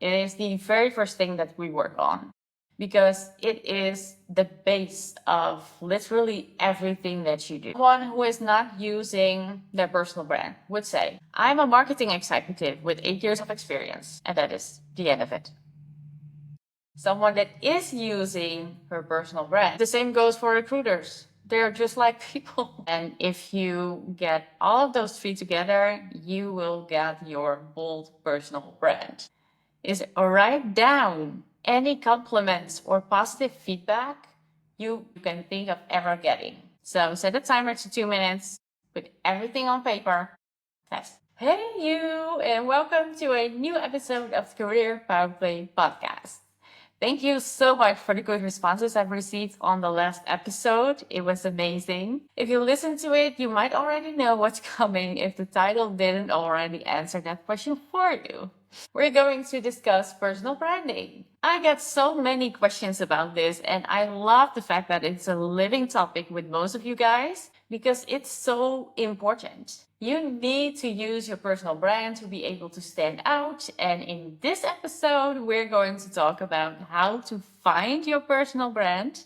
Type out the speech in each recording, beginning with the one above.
It is the very first thing that we work on because it is the base of literally everything that you do. Someone who is not using their personal brand would say, I'm a marketing executive with 8 years of experience, and that is the end of it. Someone that is using her personal brand. The same goes for recruiters. They're just like people. And if you get all of those three together, you will get your bold personal brand. Is write down any compliments or positive feedback you can think of ever getting. So set a timer to 2 minutes, put everything on paper. Test. Hey you, and welcome to a new episode of the Career Powerplay Podcast. Thank you so much for the good responses I've received on the last episode. It was amazing. If you listen to it, you might already know what's coming if the title didn't already answer that question for you. We're going to discuss personal branding. I get so many questions about this, and I love the fact that it's a living topic with most of you guys because it's so important. You need to use your personal brand to be able to stand out. And in this episode, we're going to talk about how to find your personal brand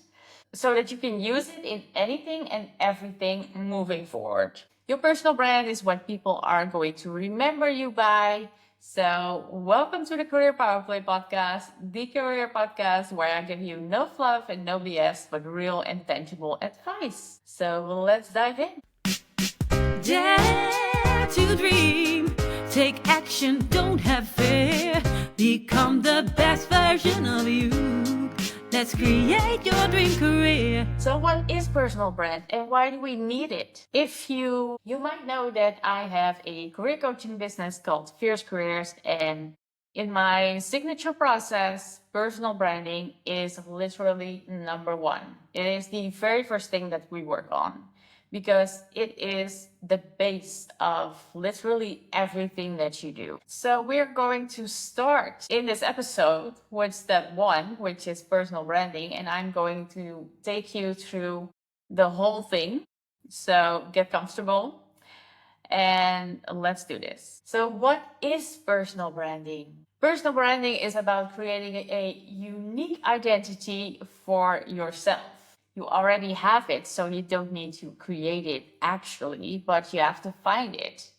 so that you can use it in anything and everything moving forward. Your personal brand is what people are going to remember you by. So welcome to the Career Powerplay Podcast, the career podcast where I give you no fluff and no BS, but real and tangible advice. So let's dive in. Dare to dream, take action, don't have fear, become the best version of you. Let's create your dream career. So what is personal brand and why do we need it? If you might know that I have a career coaching business called Fierce Careers, and in my signature process, personal branding is literally number one. It is the very first thing that we work on because it is the base of literally everything that you do. So we're going to start in this episode with step one, which is personal branding, and I'm going to take you through the whole thing. So get comfortable and let's do this. So what is personal branding? Personal branding is about creating a unique identity for yourself. You already have it, so you don't need to create it actually, but you have to find it.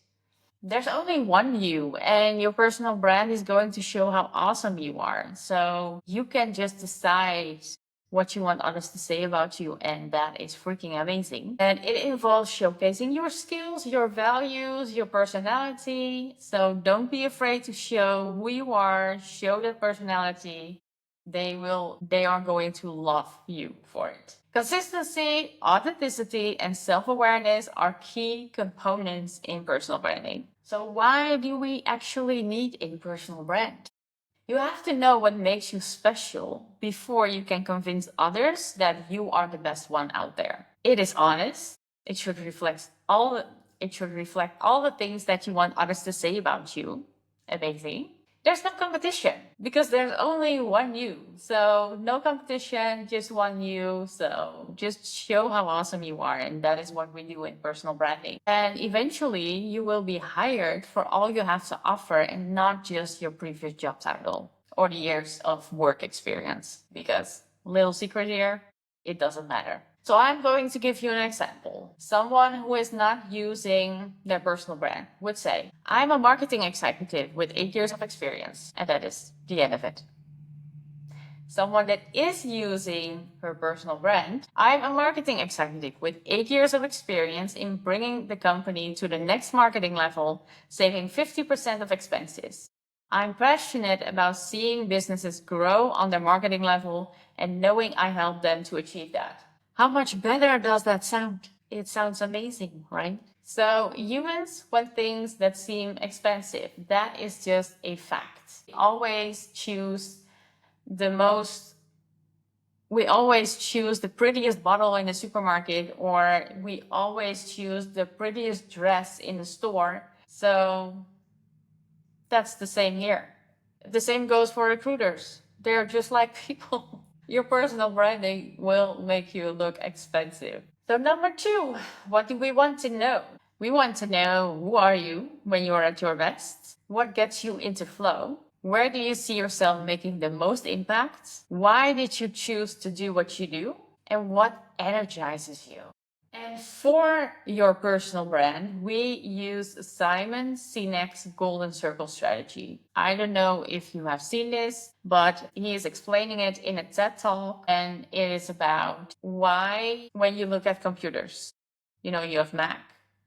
There's only one you, and your personal brand is going to show how awesome you are. So you can just decide what you want others to say about you, and that is freaking amazing. And it involves showcasing your skills, your values, your personality. So don't be afraid to show who you are, show that personality. They are going to love you for it. Consistency, authenticity, and self-awareness are key components in personal branding. So why do we actually need a personal brand? You have to know what makes you special before you can convince others that you are the best one out there. It is honest. It should reflect all the things that you want others to say about you. Amazing. There's no competition because there's only one you. So no competition, just one you. So just show how awesome you are. And that is what we do in personal branding. And eventually you will be hired for all you have to offer and not just your previous job title or the years of work experience. Because little secret here, it doesn't matter. So I'm going to give you an example. Someone who is not using their personal brand would say, I'm a marketing executive with 8 years of experience, and that is the end of it. Someone that is using her personal brand, I'm a marketing executive with 8 years of experience in bringing the company to the next marketing level, saving 50% of expenses. I'm passionate about seeing businesses grow on their marketing level and knowing I help them to achieve that. How much better does that sound? It sounds amazing, right? So humans want things that seem expensive. That is just a fact. We always choose the prettiest bottle in the supermarket, or we always choose the prettiest dress in the store. So that's the same here. The same goes for recruiters. They're just like people. Your personal branding will make you look expensive. So number two, what do we want to know? We want to know, who are you when you're at your best? What gets you into flow? Where do you see yourself making the most impact? Why did you choose to do what you do? And what energizes you? And for your personal brand, we use Simon Sinek's Golden Circle strategy. I don't know if you have seen this, but he is explaining it in a TED Talk. And it is about why, when you look at computers, you have Mac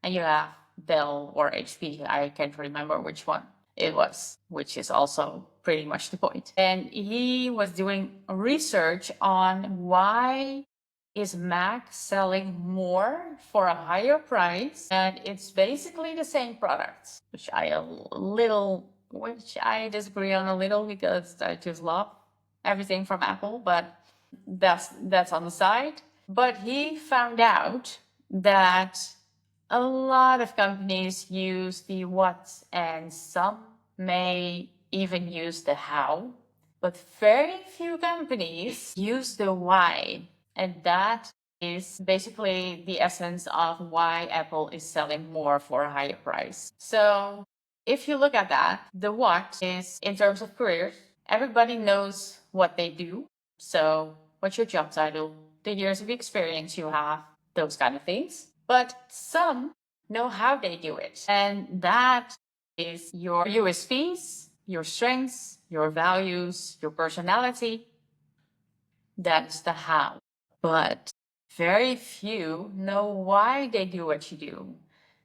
and you have Dell or HP. I can't remember which one it was, which is also pretty much the point. And he was doing research on why is Mac selling more for a higher price, and it's basically the same product, which I disagree on a little because I just love everything from Apple, but that's on the side. But he found out that a lot of companies use the what, and some may even use the how, but very few companies use the why. And that is basically the essence of why Apple is selling more for a higher price. So if you look at that, the what is in terms of careers, everybody knows what they do. So what's your job title, the years of experience you have, those kind of things. But some know how they do it. And that is your USPs, your strengths, your values, your personality. That's the how. But very few know why they do what you do.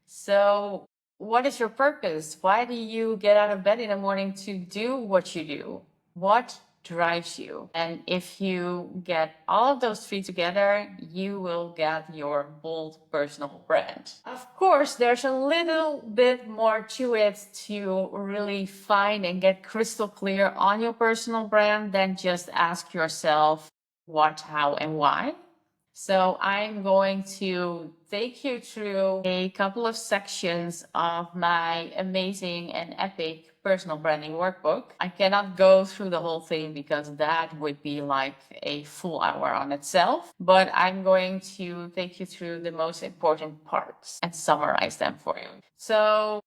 So, what is your purpose? Why do you get out of bed in the morning to do what you do? What drives you? And if you get all of those three together, you will get your bold personal brand. Of course, there's a little bit more to it to really find and get crystal clear on your personal brand than just ask yourself what, how, and why. So I'm going to take you through a couple of sections of my amazing and epic personal branding workbook. I cannot go through the whole thing because that would be like a full hour on itself, but I'm going to take you through the most important parts and summarize them for you. So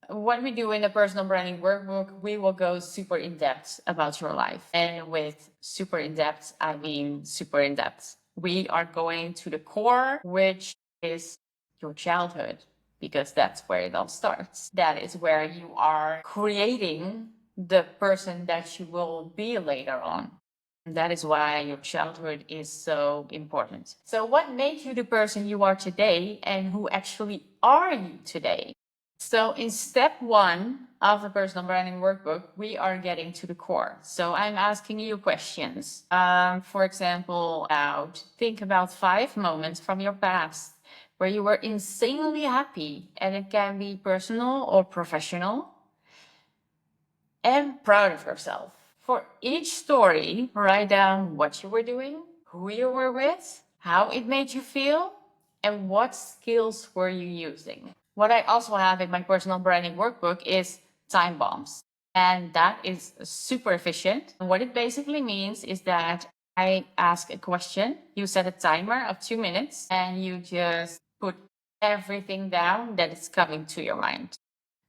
what we do in the personal branding workbook, we will go super in depth about your life. And with super in depth, I mean super in depth. We are going to the core, which is your childhood, because that's where it all starts. That is where you are creating the person that you will be later on. That is why your childhood is so important. So what made you the person you are today, and who actually are you today? So in step 1 of the personal branding workbook, we are getting to the core. So I'm asking you questions. For example, think about 5 moments from your past where you were insanely happy, and it can be personal or professional, and proud of yourself. For each story, write down what you were doing, who you were with, how it made you feel, and what skills were you using. What I also have in my personal branding workbook is time bombs. And that is super efficient. And what it basically means is that I ask a question, you set a timer of 2 minutes, and you just put everything down that is coming to your mind.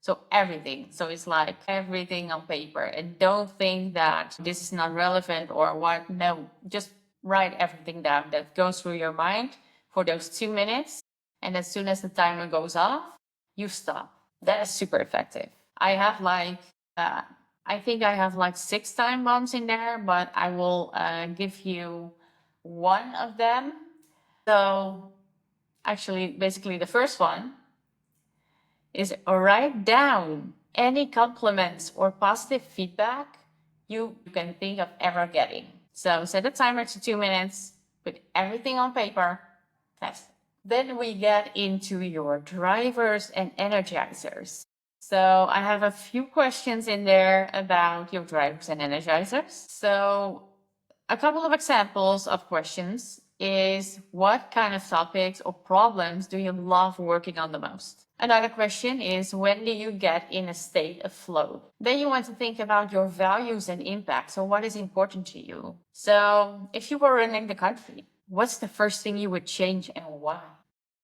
So everything. So it's like everything on paper. And don't think that this is not relevant or what. No, just write everything down that goes through your mind for those 2 minutes. And as soon as the timer goes off, you stop. That is super effective. I have I think I have like 6 time bombs in there, but I will give you one of them. So actually, basically the first one is write down any compliments or positive feedback you can think of ever getting. So set a timer to 2 minutes, put everything on paper, test. Then we get into your drivers and energizers. So I have a few questions in there about your drivers and energizers. So a couple of examples of questions is, what kind of topics or problems do you love working on the most? Another question is, when do you get in a state of flow? Then you want to think about your values and impact. So what is important to you? So if you were running the country, what's the first thing you would change and why?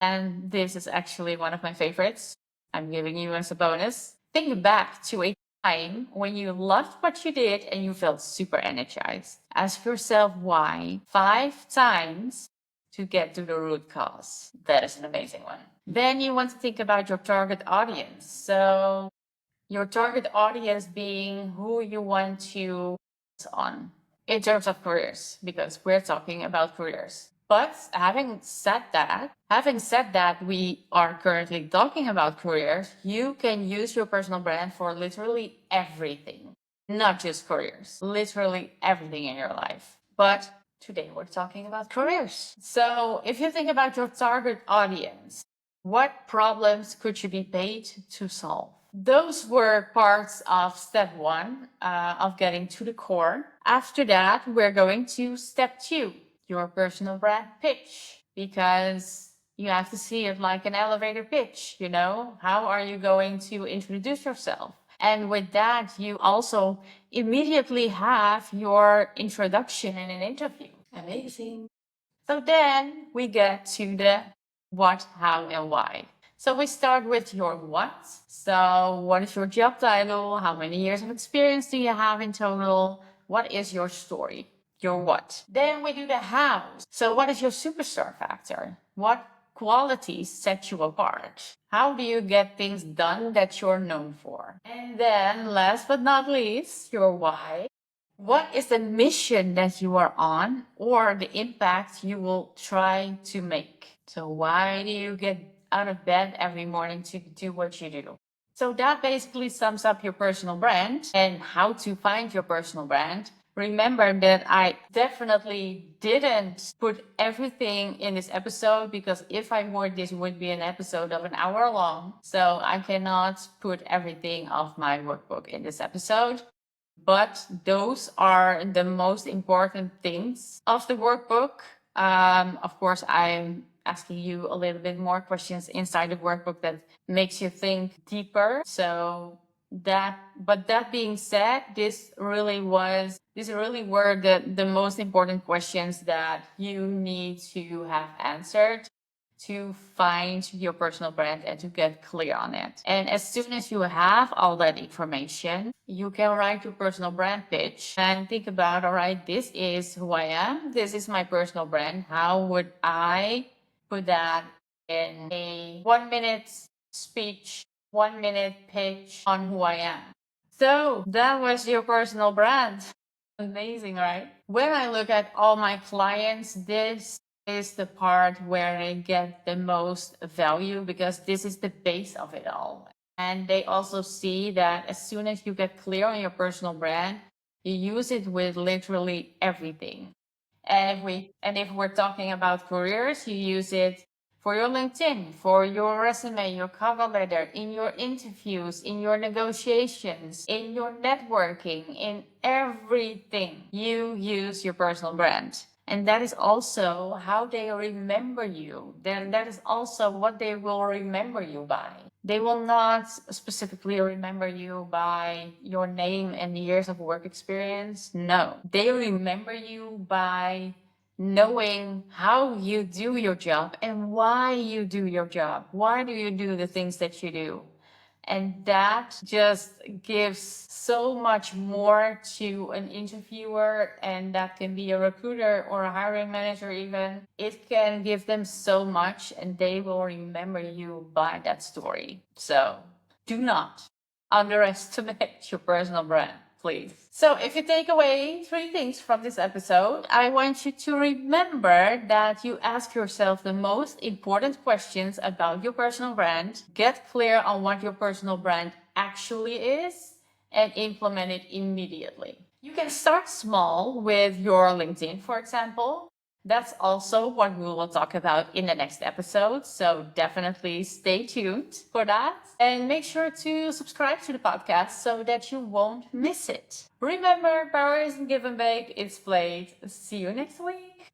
And this is actually one of my favorites. I'm giving you as a bonus. Think back to a time when you loved what you did and you felt super energized. Ask yourself why 5 times to get to the root cause. That is an amazing one. Then you want to think about your target audience. So your target audience being who you want to focus on in terms of careers, because we're talking about careers. But having said that, we are currently talking about careers. You can use your personal brand for literally everything, not just careers, literally everything in your life. But today we're talking about careers. So if you think about your target audience, what problems could you be paid to solve? Those were parts of step 1 of getting to the core. After that, we're going to step 2, your personal brand pitch, because you have to see it like an elevator pitch. How are you going to introduce yourself? And with that, you also immediately have your introduction in an interview. Amazing. So then we get to the what, how, and why. So we start with your what. So what is your job title? How many years of experience do you have in total? What is your story? Your what. Then we do the how. So what is your superstar factor? What qualities set you apart? How do you get things done that you're known for? And then last but not least, your why. What is the mission that you are on, or the impact you will try to make? So why do you get out of bed every morning to do what you do? So that basically sums up your personal brand and how to find your personal brand. Remember that I definitely didn't put everything in this episode, because if I would, this would be an episode of an hour long. So I cannot put everything of my workbook in this episode. But those are the most important things of the workbook. Of course, I'm asking you a little bit more questions inside the workbook that makes you think deeper. But that being said, these really were the most important questions that you need to have answered to find your personal brand and to get clear on it. And as soon as you have all that information, you can write your personal brand pitch and think about, all right, this is who I am. This is my personal brand. How would I put that in a 1-minute speech, 1-minute pitch on who I am? So that was your personal brand. Amazing, right? When I look at all my clients, this is the part where I get the most value, because this is the base of it all. And they also see that as soon as you get clear on your personal brand, you use it with literally everything. And if we're talking about careers, you use it for your LinkedIn, for your resume, your cover letter, in your interviews, in your negotiations, in your networking, in everything. You use your personal brand. And that is also how they remember you. Then that is also what they will remember you by. They will not specifically remember you by your name and years of work experience. No, they remember you by knowing how you do your job and why you do your job. Why do you do the things that you do? And that just gives so much more to an interviewer, and that can be a recruiter or a hiring manager even. It can give them so much, and they will remember you by that story. So do not underestimate your personal brand, please. So if you take away 3 things from this episode, I want you to remember that you ask yourself the most important questions about your personal brand, get clear on what your personal brand actually is, and implement it immediately. You can start small with your LinkedIn, for example. That's also what we will talk about in the next episode. So definitely stay tuned for that. And make sure to subscribe to the podcast so that you won't miss it. Remember, power isn't give and bake, it's played. See you next week.